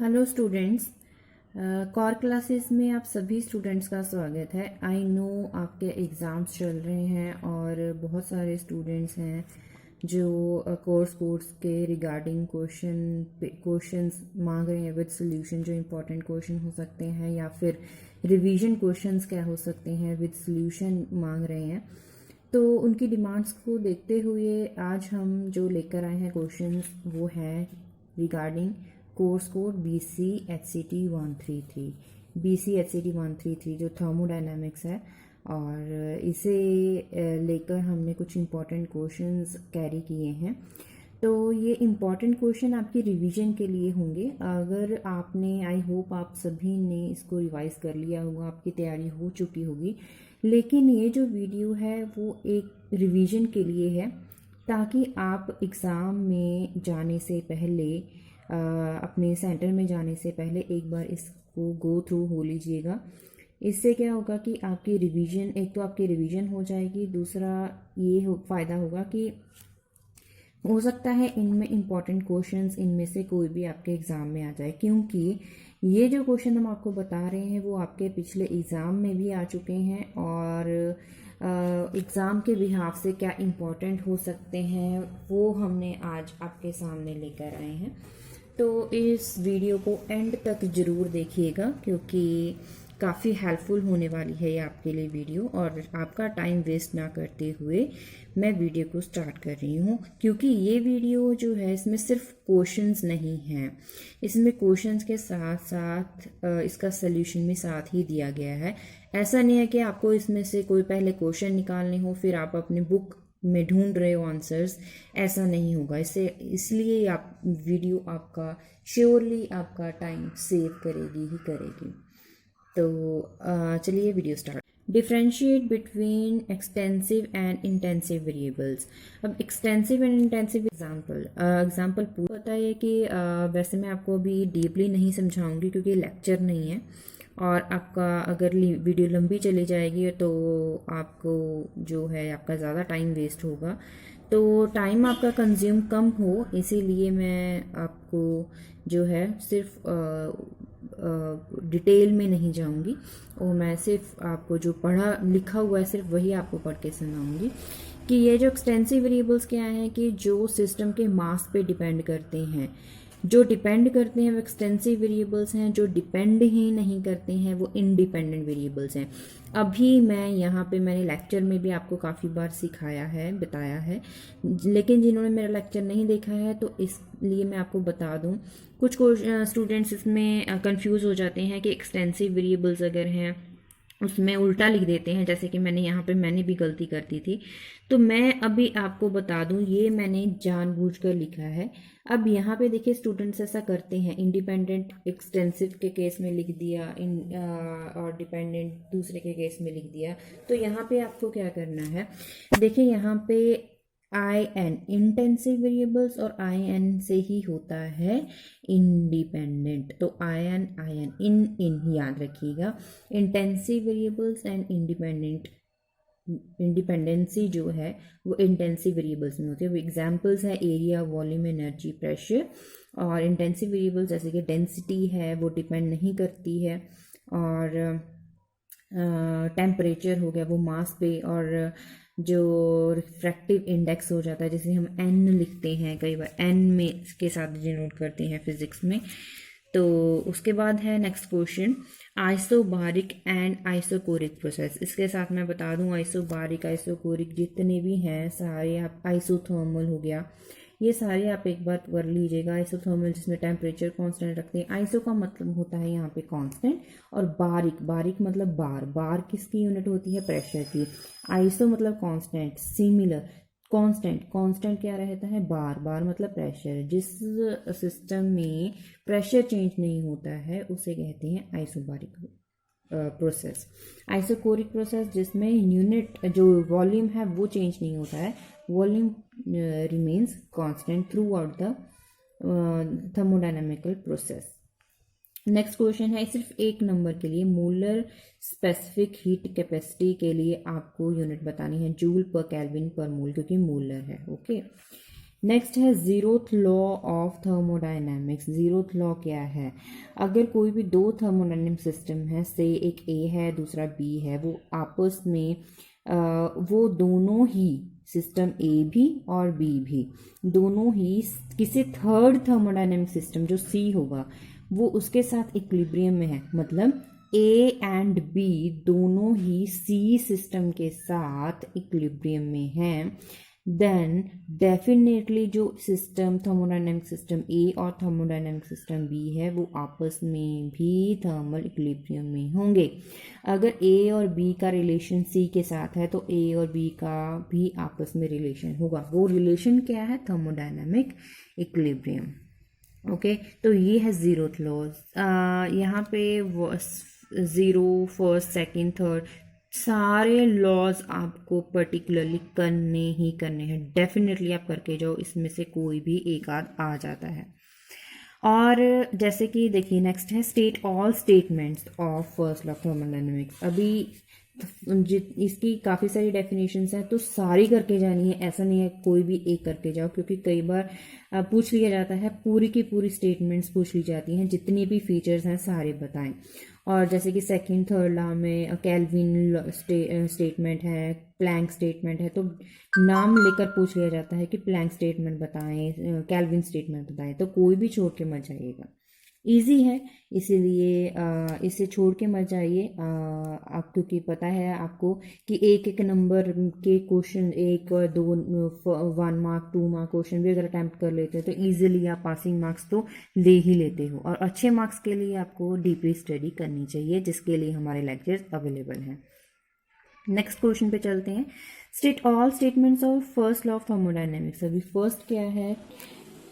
Hello students, core classes में आप सभी स्टूडेंट्स का स्वागत है। आई नो आपके एग्ज़ाम्स चल रहे हैं और बहुत सारे स्टूडेंट्स हैं जो कोर्स के रिगार्डिंग क्वेश्चंस मांग रहे हैं विद सोल्यूशन, जो इम्पोर्टेंट क्वेश्चन हो सकते हैं या फिर रिवीजन क्वेश्चंस क्या हो सकते हैं विद सोल्यूशन मांग रहे हैं। तो उनकी डिमांड्स को देखते हुए आज हम जो लेकर आए हैं क्वेश्चंस वो है regarding course code BC HCT 133 जो थर्मोडायनामिक्स है। और इसे लेकर हमने कुछ इम्पॉर्टेंट क्वेश्चंस कैरी किए हैं। तो ये इम्पॉर्टेंट क्वेश्चन आपकी रिवीजन के लिए होंगे। अगर आपने, आई होप आप सभी ने इसको रिवाइज कर लिया होगा, आपकी तैयारी हो चुकी होगी, लेकिन ये जो वीडियो है वो एक रिवीजन के लिए है ताकि आप एग्ज़ाम में जाने से पहले, अपने सेंटर में जाने से पहले एक बार इसको गो थ्रू हो लीजिएगा। इससे क्या होगा कि आपकी रिवीजन, एक तो आपकी रिवीजन हो जाएगी, दूसरा ये फ़ायदा होगा कि हो सकता है इनमें इम्पॉर्टेंट क्वेश्चंस इनमें से कोई भी आपके एग्ज़ाम में आ जाए, क्योंकि ये जो क्वेश्चन हम आपको बता रहे हैं वो आपके पिछले एग्ज़ाम में भी आ चुके हैं और एग्ज़ाम के बिहाफ से क्या इम्पॉर्टेंट हो सकते हैं वो हमने आज आपके सामने लेकर आए हैं। तो इस वीडियो को एंड तक ज़रूर देखिएगा क्योंकि काफ़ी हेल्पफुल होने वाली है ये आपके लिए वीडियो। और आपका टाइम वेस्ट ना करते हुए मैं वीडियो को स्टार्ट कर रही हूँ, क्योंकि ये वीडियो जो है इसमें सिर्फ क्वेश्चंस नहीं हैं, इसमें क्वेश्चंस के साथ साथ इसका सल्यूशन भी साथ ही दिया गया है। ऐसा नहीं है कि आपको इसमें से कोई पहले क्वेश्चन निकालने हो फिर आप अपनी बुक में ढूंढ रहे हो आंसर्स, ऐसा नहीं होगा। इसलिए आप वीडियो आपका श्योरली आपका टाइम सेव करेगी ही करेगी। तो चलिए video start. Differentiate between extensive and intensive variables. अब एक्सटेंसिव एंड इंटेंसिव एग्जाम्पल पता है कि वैसे मैं आपको अभी डीपली नहीं समझाऊंगी क्योंकि लेक्चर नहीं है और आपका अगर वीडियो लंबी चली जाएगी तो आपको जो है आपका ज़्यादा टाइम वेस्ट होगा। तो टाइम आपका कंज्यूम कम हो, इसीलिए मैं आपको जो है सिर्फ डिटेल में नहीं जाऊंगी और मैं सिर्फ आपको जो पढ़ा लिखा हुआ है सिर्फ वही आपको पढ़ के सुनाऊंगी कि ये जो एक्सटेंसिव वेरिएबल्स क्या हैं कि जो सिस्टम के मास पे डिपेंड करते हैं। जो डिपेंड करते हैं वो एक्सटेंसिव वेरिएबल्स हैं, जो डिपेंड ही नहीं करते हैं वो इंडिपेंडेंट वेरिएबल्स हैं। अभी मैं यहाँ पे मैंने लेक्चर में भी आपको काफ़ी बार सिखाया है, बताया है, लेकिन जिन्होंने मेरा लेक्चर नहीं देखा है तो इसलिए मैं आपको बता दूँ। कुछ स्टूडेंट्स इसमें कंफ्यूज हो जाते हैं कि एक्सटेंसिव वेरिएबल्स अगर हैं उसमें उल्टा लिख देते हैं, जैसे कि यहाँ पे मैंने भी गलती कर दी थी। तो मैं अभी आपको बता दूं, ये मैंने जानबूझकर लिखा है। अब यहाँ पे देखिए स्टूडेंट्स ऐसा करते हैं, इंडिपेंडेंट एक्सटेंसिव के केस में लिख दिया और डिपेंडेंट दूसरे के केस में लिख दिया। तो यहाँ पे आपको क्या करना है, देखिए यहाँ पे IN इंटेंसिव वेरिएबल्स और IN से ही होता है इंडिपेंडेंट। तो IN इन याद रखिएगा। इंटेंसिव वेरिएबल्स एंड इंडिपेंडेंसी जो है वो इंटेंसिव वेरिएबल्स में होती है। वो एग्जांपल्स है एरिया, वॉल्यूम, एनर्जी, प्रेशर। और इंटेंसिव वेरिएबल्स जैसे कि डेंसिटी है वो डिपेंड नहीं करती है, और टेम्परेचर हो गया वो मास पे, और जो रिफ्रैक्टिव इंडेक्स हो जाता है जिसे हम N लिखते हैं, कई बार N में के साथ डिनोट करते हैं फिजिक्स में। तो उसके बाद है next question, isobaric and isochoric process. इसके साथ मैं बता दूं आइसोबारिक आइसोकोरिक जितने भी हैं सारे, आप आइसोथर्मल हो गया, ये सारे आप एक बार कर लीजिएगा। आइसोथर्मल जिसमें टेम्परेचर कांस्टेंट रखते हैं, आइसो का मतलब होता है यहाँ पे कांस्टेंट, और बारिक मतलब बार किसकी यूनिट होती है, प्रेशर की। आइसो मतलब कांस्टेंट, सिमिलर कांस्टेंट क्या रहता है, बार मतलब प्रेशर। जिस सिस्टम में प्रेशर चेंज नहीं होता है उसे कहते हैं आइसोबारिक प्रोसेस। आइसोकोरिक प्रोसेस जिसमें यूनिट जो वॉल्यूम है वो चेंज नहीं होता है, volume remains constant throughout the thermodynamical process. Next question है सिर्फ एक नंबर के लिए, मोलर स्पेसिफिक हीट कैपेसिटी के लिए आपको यूनिट बतानी है, जूल पर केल्विन पर मोल, क्योंकि मोलर है। ओके, नेक्स्ट है zeroth law of thermodynamics. Zeroth law क्या है? अगर कोई भी दो थर्मोडायनेमिक सिस्टम है, से एक ए है दूसरा बी है, वो आपस में वो दोनों ही सिस्टम ए भी और बी भी दोनों ही किसी थर्ड थर्मोडायनेमिक सिस्टम जो सी होगा वो उसके साथ इक्विलिब्रियम में है, मतलब ए एंड बी दोनों ही सी सिस्टम के साथ इक्विलिब्रियम में हैं, देन डेफिनेटली जो सिस्टम थर्मोडायनेमिक सिस्टम ए और थर्मोडायनेमिक सिस्टम बी है वो आपस में भी थर्मल इक्विलिब्रियम में होंगे। अगर ए और बी का रिलेशन सी के साथ है तो ए और बी का भी आपस में रिलेशन होगा। वो रिलेशन क्या है? Thermodynamic equilibrium. ओके, तो ये है ज़ीरोथ लॉज। यहाँ पे ज़ीरो, फर्स्ट, सेकंड, थर्ड सारे लॉज आपको पर्टिकुलरली करने ही करने हैं। डेफिनेटली आप करके जाओ, इसमें से कोई भी एक आध आ जाता है। और जैसे कि देखिए नेक्स्ट है state all statements of first law of thermodynamics. अभी इसकी काफ़ी सारी डेफिनेशंस हैं तो सारी करके जानी है, ऐसा नहीं है कोई भी एक करके जाओ, क्योंकि कई बार पूछ लिया जाता है, पूरी की पूरी स्टेटमेंट्स पूछ ली जाती हैं, जितनी भी फीचर्स हैं सारे बताएं। और जैसे कि सेकंड थर्ड लॉ में कैल्विन स्टेटमेंट है, प्लैंक स्टेटमेंट है, तो नाम लेकर पूछ लिया जाता है कि प्लैंक स्टेटमेंट बताएं, कैल्विन स्टेटमेंट बताएं, तो कोई भी छोड़ के मत जाइएगा। इजी है, इसीलिए इसे छोड़ के मत जाइए। आप क्योंकि पता है आपको कि एक एक नंबर के क्वेश्चन, एक और दो 1 मार्क 2 मार्क क्वेश्चन भी अगर अटैम्प्ट कर लेते हैं तो इजीली आप पासिंग मार्क्स तो ले ही लेते हो। और अच्छे मार्क्स के लिए आपको डीपली स्टडी करनी चाहिए, जिसके लिए हमारे लेक्चर्स अवेलेबल हैं। नेक्स्ट क्वेश्चन पे चलते हैं। State all statements of first law of thermodynamics. अभी फर्स्ट क्या है?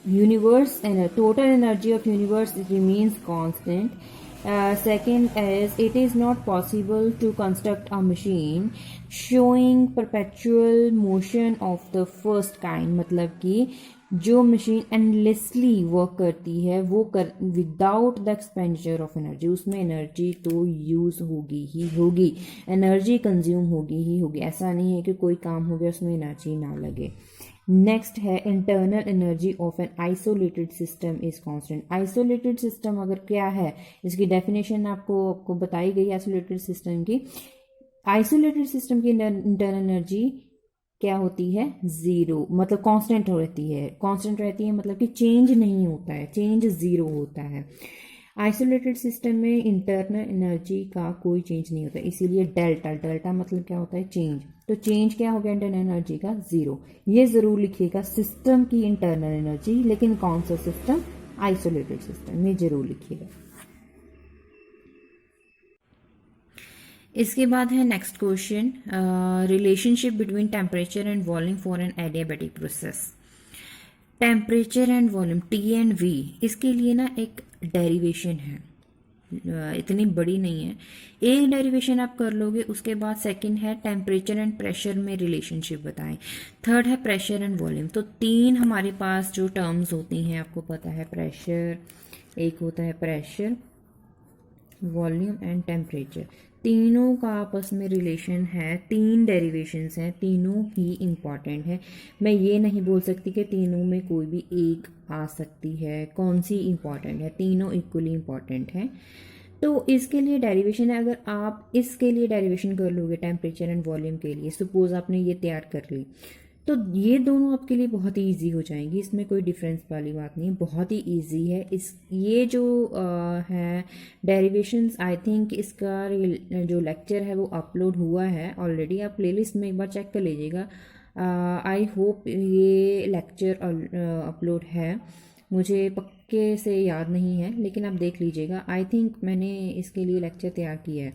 universe and total energy of universe remains constant. Second is it is not possible to construct a machine showing perpetual motion of the first kind, मतलब कि जो machine endlessly work करती है वो कर without the expenditure of energy, उसमें energy तो use होगी ही होगी, एनर्जी कंज्यूम होगी ही होगी। ऐसा नहीं है कि कोई काम हो गया उसमें एनर्जी ना लगे। नेक्स्ट है internal energy of an isolated system is constant. Isolated system अगर क्या है, इसकी डेफिनेशन आपको बताई गई आइसोलेटेड सिस्टम की। आइसोलेटेड सिस्टम की इंटरनल एनर्जी क्या होती है? ज़ीरो, मतलब कांस्टेंट रहती है। कांस्टेंट रहती है मतलब कि चेंज नहीं होता है, चेंज ज़ीरो होता है। आइसोलेटेड सिस्टम में इंटरनल एनर्जी का कोई चेंज नहीं होता, इसीलिए डेल्टा, डेल्टा मतलब क्या होता है? चेंज। तो चेंज क्या हो गया इंटरनल एनर्जी का? ज़ीरो। ये ज़रूर लिखिएगा सिस्टम की इंटरनल एनर्जी, लेकिन कौन सा सिस्टम? आइसोलेटेड सिस्टम में ज़रूर लिखिएगा। इसके बाद है next question, relationship between temperature and volume for an adiabatic process. Temperature and volume T and V, इसके लिए ना एक डेरिवेशन है, इतनी बड़ी नहीं है, एक डेरिवेशन आप कर लोगे। उसके बाद सेकंड है टेम्परेचर एंड प्रेशर में रिलेशनशिप बताएं। थर्ड है प्रेशर एंड वॉल्यूम। तो तीन हमारे पास जो टर्म्स होती हैं आपको पता है, प्रेशर, एक होता है प्रेशर, वॉल्यूम एंड टेम्परेचर, तीनों का आपस में रिलेशन है। तीन डेरिवेशंस हैं, तीनों ही इम्पॉर्टेंट है। मैं ये नहीं बोल सकती कि तीनों में कोई भी एक आ सकती है, कौन सी इम्पॉर्टेंट है, तीनों इक्वली इम्पॉर्टेंट है। तो इसके लिए डेरिवेशन है, अगर आप इसके लिए डेरिवेशन कर लोगे टेम्परेचर एंड वॉल्यूम के लिए, सपोज आपने ये तैयार कर ली, तो ये दोनों आपके लिए बहुत ही इजी हो जाएंगी, इसमें कोई डिफरेंस वाली बात नहीं है, बहुत ही इजी है। ये जो है डेरिवेशंस, आई थिंक इसका जो लेक्चर है वो अपलोड हुआ है ऑलरेडी, आप प्लेलिस्ट में एक बार चेक कर लीजिएगा। आई होप ये लेक्चर अपलोड है, मुझे पक्के से याद नहीं है, लेकिन आप देख लीजिएगा। आई थिंक मैंने इसके लिए लेक्चर तैयार किया है।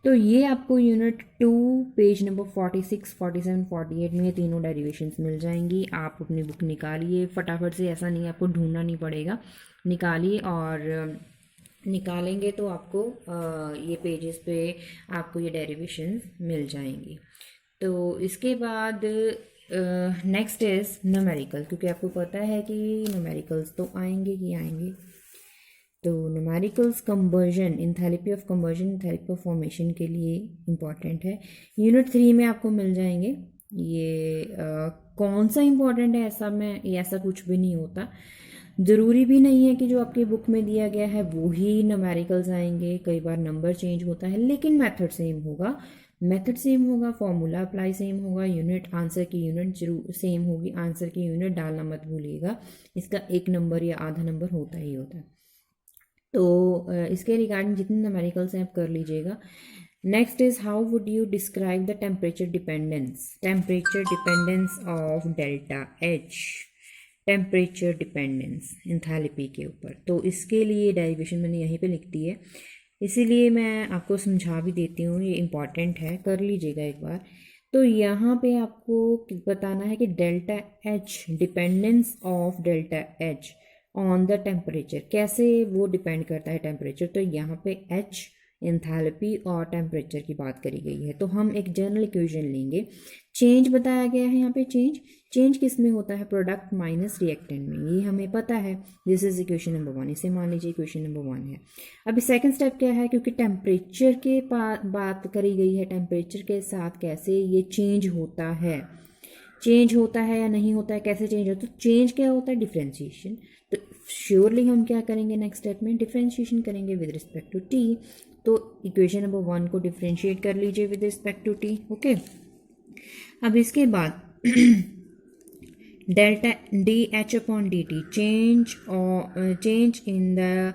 तो ये आपको यूनिट 2 पेज नंबर 46, 47, 48 में ये तीनों डेरिवेशंस मिल जाएंगी। आप अपनी बुक निकालिए फटाफट से, ऐसा नहीं आपको ढूंढना नहीं पड़ेगा, निकालिए, और निकालेंगे तो आपको ये पेजेस पे आपको ये डेरिवेशंस मिल जाएंगी। तो इसके बाद नेक्स्ट इज न्यूमेरिकल, क्योंकि आपको पता है कि न्यूमेरिकल्स तो आएंगे ही आएंगे। तो numericals conversion, enthalpy of conversion, enthalpy of formation के लिए इम्पॉर्टेंट है। यूनिट 3 में आपको मिल जाएंगे ये कौन सा इम्पोर्टेंट है ऐसा कुछ भी नहीं होता। ज़रूरी भी नहीं है कि जो आपकी बुक में दिया गया है वो ही न्यूमेरिकल्स आएंगे, कई बार नंबर चेंज होता है, लेकिन मेथड सेम होगा। मेथड सेम होगा, फॉर्मूला अप्लाई सेम होगा, यूनिट आंसर की यूनिट जरूर सेम होगी, आंसर की यूनिट डालना मत भूलिएगा। इसका एक नंबर या आधा नंबर होता ही होता है। तो इसके रिगार्डिंग जितने न्यूमेरिकल्स हैं आप कर लीजिएगा। Next is how would you describe the temperature dependence of delta H, temperature dependence enthalpy के ऊपर। तो इसके लिए डेरिवेशन मैंने यहीं पे लिख दी है, इसीलिए मैं आपको समझा भी देती हूँ, ये इम्पॉर्टेंट है, कर लीजिएगा एक बार। तो यहाँ पे आपको बताना है कि delta H, dependence of delta H on the temperature, कैसे वो डिपेंड करता है टेम्परेचर। तो यहाँ पे एच एंथैल्पी और टेम्परेचर की बात करी गई है। तो हम एक जनरल इक्वेशन लेंगे, चेंज बताया गया है यहाँ पे, चेंज किस में होता है, प्रोडक्ट माइनस रिएक्टेंट में, ये हमें पता है। दिस इज इक्वेशन नंबर 1, इसे मान लीजिए इक्वेशन नंबर 1 है। अभी सेकंड स्टेप क्या है, क्योंकि टेम्परेचर के बात करी गई है, टेम्परेचर के साथ कैसे ये चेंज होता है, चेंज होता है या नहीं होता है, कैसे चेंज होता है। तो चेंज क्या होता है, डिफ्रेंशिएशन। तो श्योरली हम क्या करेंगे नेक्स्ट स्टेप में, डिफ्रेंशिएशन करेंगे विद रिस्पेक्ट टू टी। तो इक्वेशन नंबर 1 को डिफ्रेंशिएट कर लीजिए with respect to T. Okay, अब इसके बाद delta D H upon D T, change in the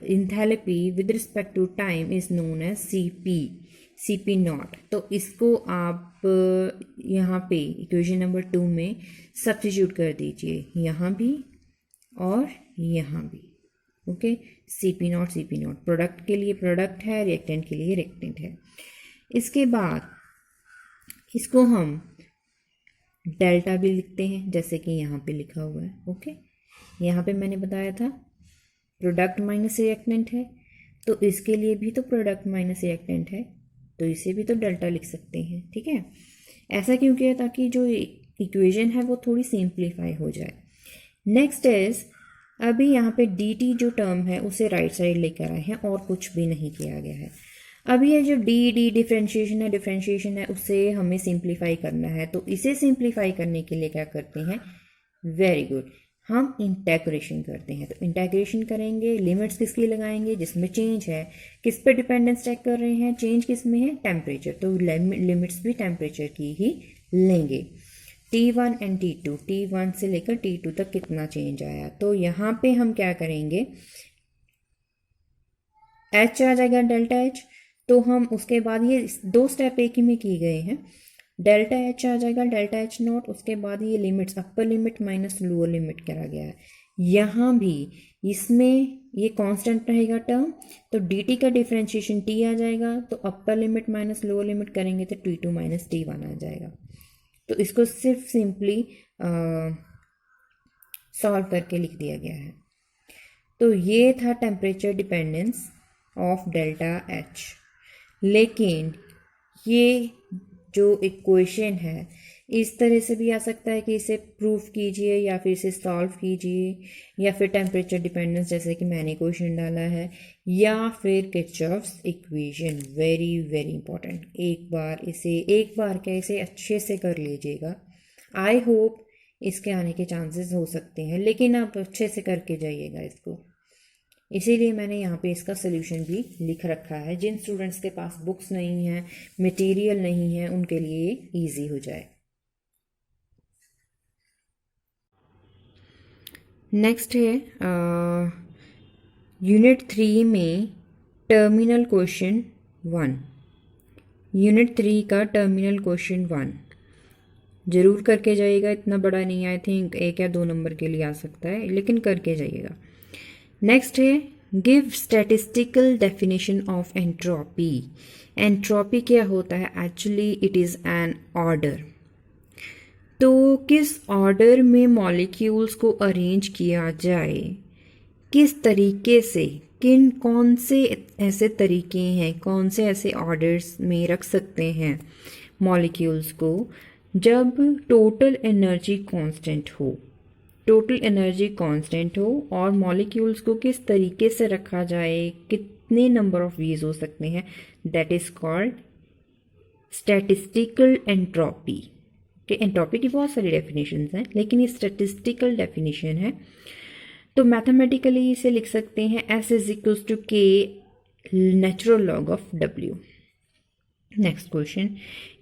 enthalpy with respect to time is known as C P not. तो इसको आप यहाँ पे इक्वेशन नंबर 2 में सब्स्टिट्यूट कर दीजिए, यहाँ भी और यहाँ भी। Okay, C P not product के लिए प्रोडक्ट है, रिएक्टेंट के लिए रिएक्टेंट है। इसके बाद इसको हम डेल्टा भी लिखते हैं, जैसे कि यहाँ पे लिखा हुआ है। ओके, यहाँ पे मैंने बताया था प्रोडक्ट माइनस रिएक्टेंट है, तो इसके लिए भी तो प्रोडक्ट माइनस रिएक्टेंट है, तो इसे भी तो डेल्टा लिख सकते हैं। ठीक है, ऐसा क्यों किया, ताकि जो इक्वेशन है वो थोड़ी सिंप्लीफाई हो जाए। नेक्स्ट इज, अभी यहाँ पे डी टी जो टर्म है उसे राइट साइड लेकर आए हैं और कुछ भी नहीं किया गया है। अब ये जो डी डिफ्रेंशिएशन है उसे हमें सिंप्लीफाई करना है। तो इसे सिंप्लीफाई करने के लिए क्या करते हैं, वेरी गुड, हम इंटेग्रेशन करते हैं। तो इंटेग्रेशन करेंगे, लिमिट्स किसकी लगाएंगे, जिसमें चेंज है। किस पे डिपेंडेंस चेक कर रहे हैं, चेंज किस में है, टेम्परेचर। तो लिमिट्स भी टेम्परेचर की ही लेंगे। T1 एंड T2, T1 से लेकर T2 तक कितना चेंज आया। तो यहाँ पे हम क्या करेंगे, H आ जाएगा डेल्टा H। तो हम उसके बाद ये 2 स्टेप एक ही में किए गए हैं, डेल्टा H आ जाएगा, डेल्टा H नॉट। उसके बाद ये limits, upper limit minus lower limit करा गया है। यहाँ भी इसमें ये कांस्टेंट रहेगा टर्म, तो dt का डिफरेंशिएशन t आ जाएगा, तो upper limit minus lower limit करेंगे तो T2 माइनस T1 आ जाएगा। तो इसको सिर्फ सिंपली सॉल्व करके लिख दिया गया है। तो ये था temperature dependence of delta H. लेकिन ये जो इक्वेशन है इस तरह से भी आ सकता है कि इसे प्रूफ कीजिए या फिर इसे सॉल्व कीजिए, या फिर टेम्परेचर डिपेंडेंस जैसे कि मैंने क्वेश्चन डाला है, या फिर Kirchhoff's equation. Very very important, एक बार क्या इसे अच्छे से कर लीजिएगा। आई होप इसके आने के चांसेस हो सकते हैं, लेकिन आप अच्छे से करके जाइएगा इसको। इसीलिए मैंने यहाँ पे इसका सोल्यूशन भी लिख रखा है, जिन स्टूडेंट्स के पास बुक्स नहीं हैं, मटेरियल नहीं है, उनके लिए ईजी हो जाए। नेक्स्ट है यूनिट 3 में टर्मिनल क्वेश्चन 1। यूनिट 3 का टर्मिनल क्वेश्चन 1 जरूर करके जाइएगा, इतना बड़ा नहीं, आई थिंक 1 या 2 नंबर के लिए आ सकता है, लेकिन करके जाइएगा। नेक्स्ट है give statistical definition of entropy. Entropy क्या होता है, actually it is an order. तो किस ऑर्डर में मॉलिक्यूल्स को अरेंज किया जाए, किस तरीके से, कौन से ऐसे तरीके हैं, कौन से ऐसे ऑर्डर्स में रख सकते हैं मॉलिक्यूल्स को, जब टोटल एनर्जी कांस्टेंट हो और मॉलिक्यूल्स को किस तरीके से रखा जाए, कितने नंबर ऑफ वीज हो सकते हैं, that is called statistical entropy. कि एंट्रोपी की बहुत सारी डेफिनेशंस हैं, लेकिन ये स्टैटिस्टिकल डेफिनेशन है, तो मैथमेटिकली इसे लिख सकते हैं S is equals to K natural log of W। Next question,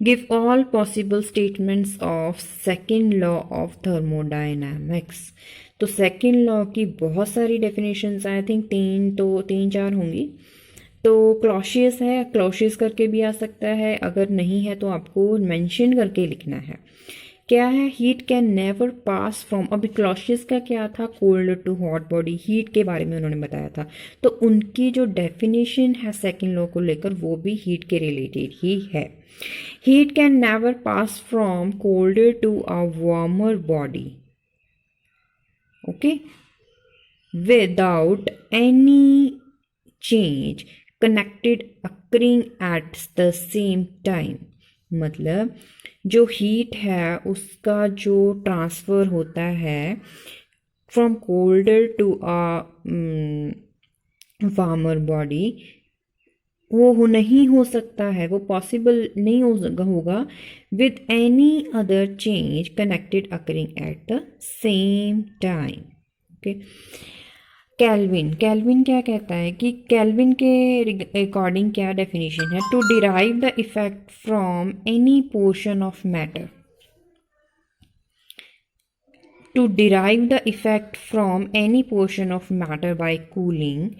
give all possible statements of second law of thermodynamics. तो सेकेंड लॉ की बहुत सारी डेफिनेशंस, आई थिंक तीन चार होंगी। तो क्लॉशियस है, क्लॉशियस करके भी आ सकता है, अगर नहीं है तो आपको मेंशन करके लिखना है। क्या है, heat can never pass from, अभी क्लॉशियस का क्या था, cold to hot body, heat के बारे में उन्होंने बताया था, तो उनकी जो डेफिनेशन है सेकेंड लॉ को लेकर वो भी हीट के रिलेटेड ही है। Heat can never pass from colder to a warmer body, okay, without any change connected occurring at the same time. मतलब जो हीट है उसका जो ट्रांसफ़र होता है from colder to a warmer body, वो नहीं हो सकता है, वो पॉसिबल नहीं होगा with any other change connected occurring at the same time, okay. Kelvin क्या कहता है कि कैल्विन के अकॉर्डिंग क्या डेफिनेशन है, to derive the effect from any portion of matter, to derive the effect from any portion of matter by cooling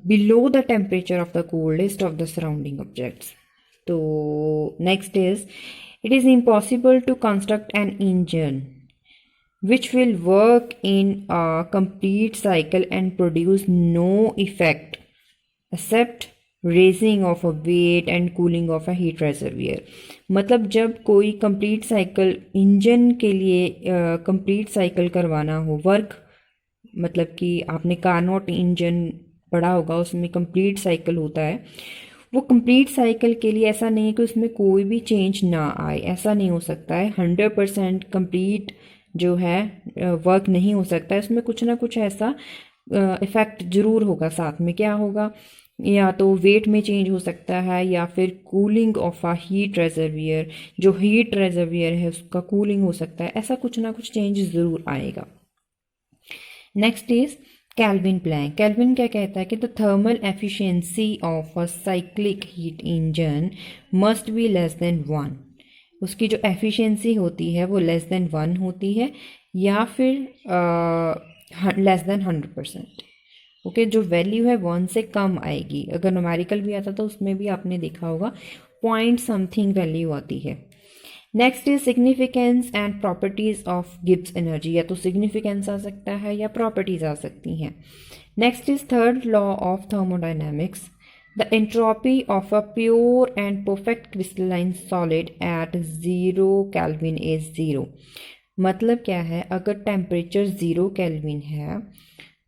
below the temperature of the coldest of the surrounding objects. तो next is, it is impossible to construct an engine which will work in a complete cycle and produce no effect except raising of a weight and cooling of a heat reservoir। मतलब जब कोई complete cycle engine के लिए complete cycle करवाना हो, work मतलब कि आपने कार्नोट इंजन पढ़ा होगा, उसमें कंप्लीट साइकिल होता है, वो कंप्लीट साइकिल के लिए ऐसा नहीं है कि उसमें कोई भी चेंज ना आए, ऐसा नहीं हो सकता है। 100% कंप्लीट जो है वर्क नहीं हो सकता है, उसमें कुछ ना कुछ ऐसा इफ़ेक्ट ज़रूर होगा। साथ में क्या होगा, या तो वेट में चेंज हो सकता है या फिर कूलिंग ऑफ आ हीट रेजर्वियर, जो हीट रेजर्वियर है उसका कूलिंग हो सकता है, ऐसा कुछ ना कुछ चेंज ज़रूर आएगा। Next is Kelvin Planck. Kelvin क्या कहता है कि the thermal efficiency of a cyclic heat engine must be less than 1। उसकी जो एफिशिएंसी होती है वो लेस देन 1 होती है या फिर लेस देन 100%, ओके। जो वैल्यू है 1 से कम आएगी। अगर न्यूमेरिकल भी आता तो उसमें भी आपने देखा होगा पॉइंट समथिंग वैल्यू आती है। Next is significance and properties of Gibbs energy, या तो सिग्निफिकेंस आ सकता है या प्रॉपर्टीज आ सकती हैं। Next is third law of thermodynamics, the entropy of a pure and perfect crystalline solid at 0 kelvin is 0। मतलब क्या है, अगर टेम्परेचर 0 केल्विन है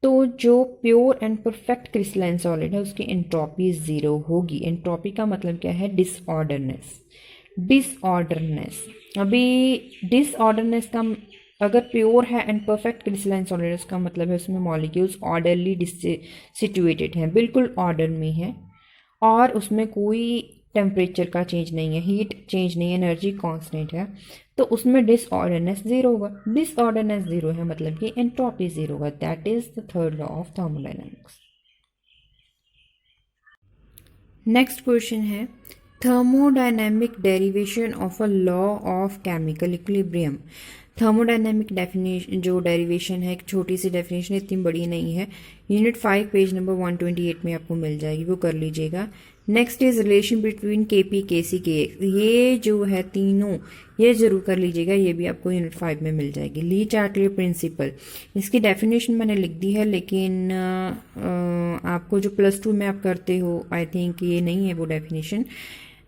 तो जो pure and perfect crystalline solid है उसकी एंट्रोपी 0 होगी। एंट्रोपी का मतलब क्या है, डिसऑर्डरनेस। अभी डिसऑर्डरनेस का, अगर प्योर है एंड परफेक्ट क्रिस्टलाइन सॉलिड, उसका मतलब है उसमें मॉलिक्यूल्स ऑर्डरली सिचुएटेड हैं, बिल्कुल ऑर्डर में है, और उसमें कोई टेम्परेचर का चेंज नहीं है, हीट चेंज नहीं है, एनर्जी कांस्टेंट है, तो उसमें डिसऑर्डरनेस 0 होगा। डिसऑर्डरनेस 0 है मतलब कि एंट्रोपी 0 होगा। That is the third law of thermodynamics. Next question है, thermodynamic derivation of a law of chemical equilibrium. Thermodynamic definition जो डेरिवेशन है, एक छोटी सी डेफिनेशन, इतनी बड़ी नहीं है, यूनिट 5 पेज नंबर 128 में आपको मिल जाएगी, वो कर लीजिएगा। Next is relation between KP KC KX, ये जो है तीनों ये ज़रूर कर लीजिएगा, ये भी आपको यूनिट 5 में मिल जाएगी। ली चार्टियर प्रिंसिपल, इसकी डेफिनेशन मैंने लिख दी है, लेकिन आपको जो +2 में आप करते हो, आई थिंक ये नहीं है वो डेफिनेशन।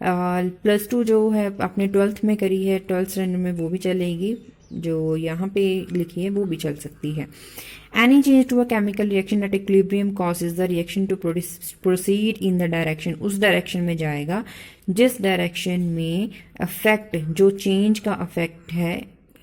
+2 जो है आपने 12th में करी है, 12th स्टैंडर्ड में, वो भी चलेगी, जो यहाँ पे लिखी है वो भी चल सकती है। Any change to a chemical reaction at equilibrium causes the reaction to proceed in the direction, उस डायरेक्शन में जाएगा जिस डायरेक्शन में अफेक्ट, जो चेंज का अफेक्ट है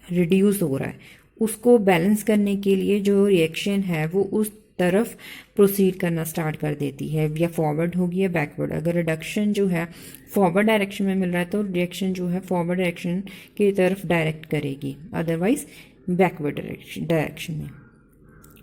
रिड्यूस हो रहा है, उसको बैलेंस करने के लिए जो रिएक्शन है वो उस तरफ प्रोसीड करना स्टार्ट कर देती है, या फॉरवर्ड होगी या बैकवर्ड। अगर रिडक्शन जो है फॉरवर्ड डायरेक्शन में मिल रहा है तो रिएक्शन जो है फॉरवर्ड डायरेक्शन की तरफ डायरेक्ट करेगी, अदरवाइज बैकवर्ड डायरेक्शन में।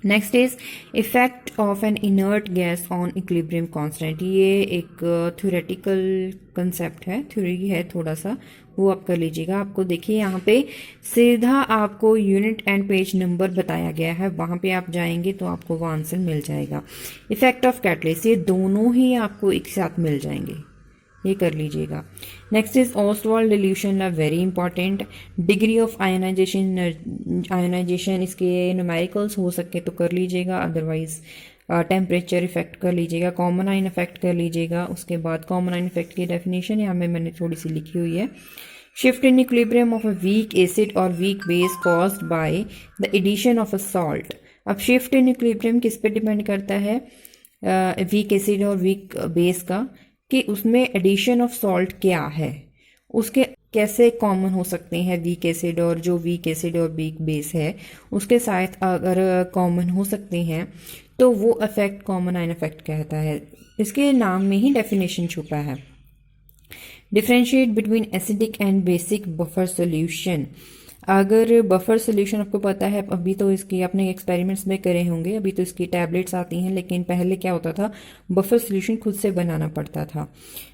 Next is effect of N inert gas on equilibrium constant. ये एक थ्योरेटिकल कंसेप्ट है, थ्योरी है थोड़ा सा, वो आप कर लीजिएगा। आपको देखिए यहाँ पे सीधा आपको यूनिट एंड पेज नंबर बताया गया है, वहाँ पे आप जाएंगे तो आपको वो आंसर मिल जाएगा। इफेक्ट ऑफ कैटलिस्ट, ये दोनों ही आपको एक साथ मिल जाएंगे, ये कर लीजिएगा। Next is Ostwald dilution law, very important. Degree of ionization इसके न्यूमेरिकल्स हो सके तो कर लीजिएगा, अदरवाइज टेम्परेचर इफेक्ट कर लीजिएगा, कॉमन आयन इफेक्ट कर लीजिएगा। उसके बाद कॉमन आयन इफेक्ट की डेफिनेशन यहाँ में मैंने थोड़ी सी लिखी हुई है। Shift in equilibrium of a weak acid और weak base caused by the addition of a salt. अब शिफ्ट इन इक्विलिब्रियम किस पे डिपेंड करता है, वीक एसिड और वीक बेस का, कि उसमें एडिशन ऑफ सॉल्ट क्या है, उसके कैसे कॉमन हो सकते हैं वीक एसिड, और जो वीक एसिड और वीक बेस है उसके साथ अगर कॉमन हो सकते हैं तो वो इफेक्ट कॉमन आयन इफेक्ट कहता है। इसके नाम में ही डेफिनेशन छुपा है। Differentiate between acidic and basic buffer solution. अगर बफर सोल्यूशन आपको पता है, अभी तो इसकी आपने एक्सपेरिमेंट्स में करे होंगे, अभी तो इसकी टैबलेट्स आती हैं, लेकिन पहले क्या होता था, बफर सोल्यूशन खुद से बनाना पड़ता था।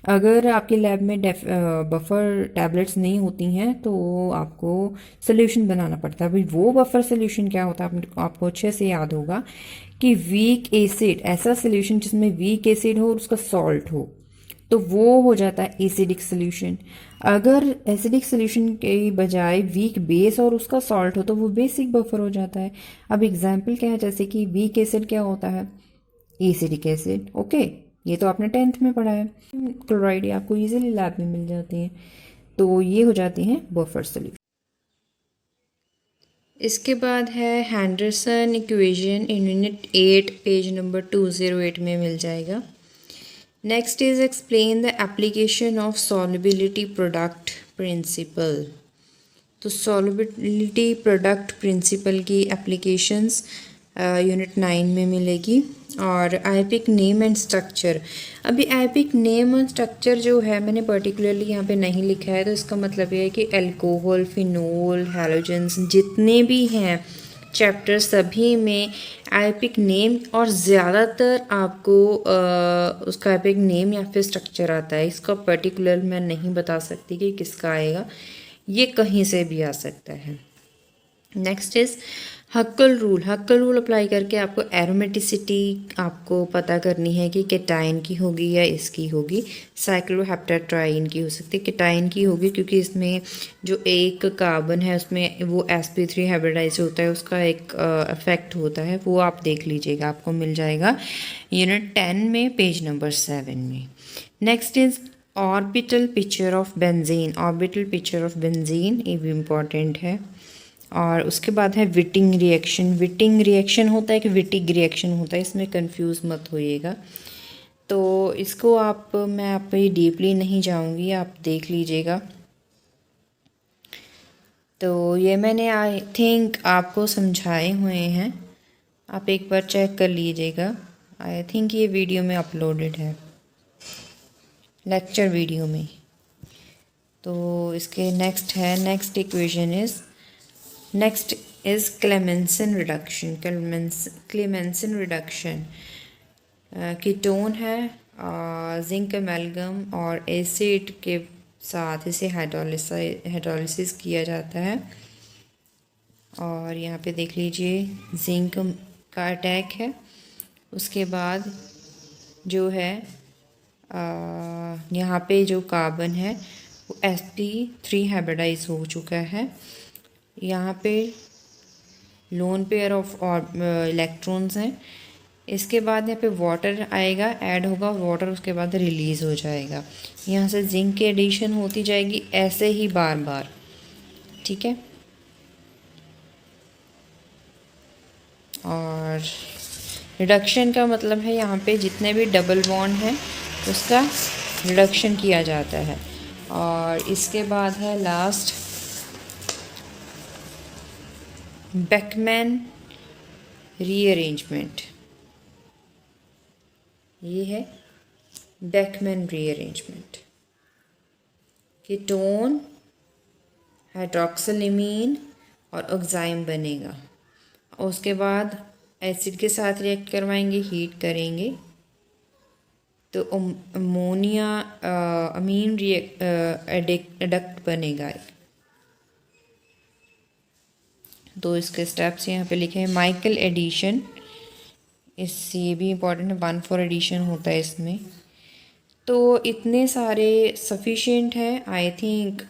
अगर आपके लैब में बफर टैबलेट्स नहीं होती हैं तो आपको सोल्यूशन बनाना पड़ता है। अभी वो बफर सोल्यूशन क्या होता है आपको अच्छे से याद होगा कि वीक एसिड, ऐसा सोल्यूशन जिसमें वीक एसिड हो और उसका सॉल्ट हो, तो वो हो जाता है एसिडिक सोल्यूशन। अगर एसिडिक सोल्यूशन के बजाय वीक बेस और उसका सॉल्ट हो तो वो बेसिक बफर हो जाता है। अब एग्जाम्पल क्या है, जैसे कि वीक एसिड क्या होता है, एसिडिक एसिड। ओके, ये तो आपने 10th में पढ़ा है। क्लोराइड आपको इजीली लैब में मिल जाती हैं, तो ये हो जाती हैं बफर सोल्यूशन। इसके बाद है Henderson equation, in unit 8 page number 208 में मिल जाएगा। Next is explain the application of solubility product principle. तो सॉल्युबिलिटी प्रोडक्ट प्रिंसिपल की एप्लीकेशंस यूनिट 9 में मिलेगी। और आईपिक नेम एंड स्ट्रक्चर, अभी आईपिक नेम एंड स्ट्रक्चर जो है मैंने पर्टिकुलरली यहाँ पे नहीं लिखा है, तो इसका मतलब ये है कि अल्कोहल, फिनोल, हैलोजेंस जितने भी हैं चैप्टर सभी में आईपिक नेम, और ज़्यादातर आपको उसका आईपिक नेम या फिर स्ट्रक्चर आता है। इसका पर्टिकुलर मैं नहीं बता सकती कि किसका आएगा, ये कहीं से भी आ सकता है। Next is हक्कल rule. हक्कल rule apply करके आपको एरोमेटिसिटी आपको पता करनी है कि केटाइन की होगी या इसकी होगी। साइक्लोहेप्टेट्राइन की हो सकती है, केटाइन की होगी क्योंकि इसमें जो एक कार्बन है उसमें वो sp3 हाइब्रिडाइज होता है, उसका एक इफेक्ट होता है, वो आप देख लीजिएगा, आपको मिल जाएगा यूनिट 10 में पेज नंबर 7 में। Next is orbital picture of benzene. Orbital picture of benzene ये भी इम्पॉर्टेंट है। और उसके बाद है विटिंग रिएक्शन। विटिंग रिएक्शन होता है कि विटिग रिएक्शन होता है, इसमें कंफ्यूज मत होइएगा। तो इसको मैं आप पे डीपली नहीं जाऊंगी, आप देख लीजिएगा। तो ये मैंने आई थिंक आपको समझाए हुए हैं, आप एक बार चेक कर लीजिएगा। आई थिंक ये वीडियो में अपलोडेड है, लेक्चर वीडियो में। तो इसके next equation is Clemmensen reduction. Clemmensen reduction ketone है, जिंक एमैल्गम और एसिड के साथ इसे हाइड्रोलिसिस किया जाता है। और यहाँ पे देख लीजिए जिंक का अटैक है। उसके बाद जो है यहाँ पे जो कार्बन है वो sp3 हाइब्रिडाइज हो चुका है। यहाँ पे लोन पेयर ऑफ इलेक्ट्रॉन्स हैं। इसके बाद यहाँ पे वाटर आएगा, ऐड होगा वाटर, उसके बाद रिलीज़ हो जाएगा। यहाँ से जिंक की एडिशन होती जाएगी ऐसे ही बार बार, ठीक है। और रिडक्शन का मतलब है यहाँ पे जितने भी डबल बॉन्ड हैं उसका रिडक्शन किया जाता है। और इसके बाद है लास्ट बेकमैन रीअरेंजमेंट। ये है बेकमैन रीअरेंजमेंट। कीटोन, हाइड्रोक्सिलेमीन और ऑक्साइम बनेगा। उसके बाद एसिड के साथ रिएक्ट करवाएंगे, हीट करेंगे तो अमोनिया अमीन एडक्ट बनेगा। तो इसके स्टेप्स यहाँ पे लिखे हैं। माइकल एडिशन, इससे ये भी इम्पॉर्टेंट है, 1,4 एडिशन होता है इसमें। तो इतने सारे सफिशिएंट है आई थिंक।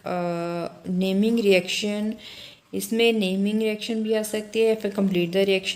नेमिंग रिएक्शन, इसमें नेमिंग रिएक्शन भी आ सकती है या फिर कंप्लीट द रिएक्शन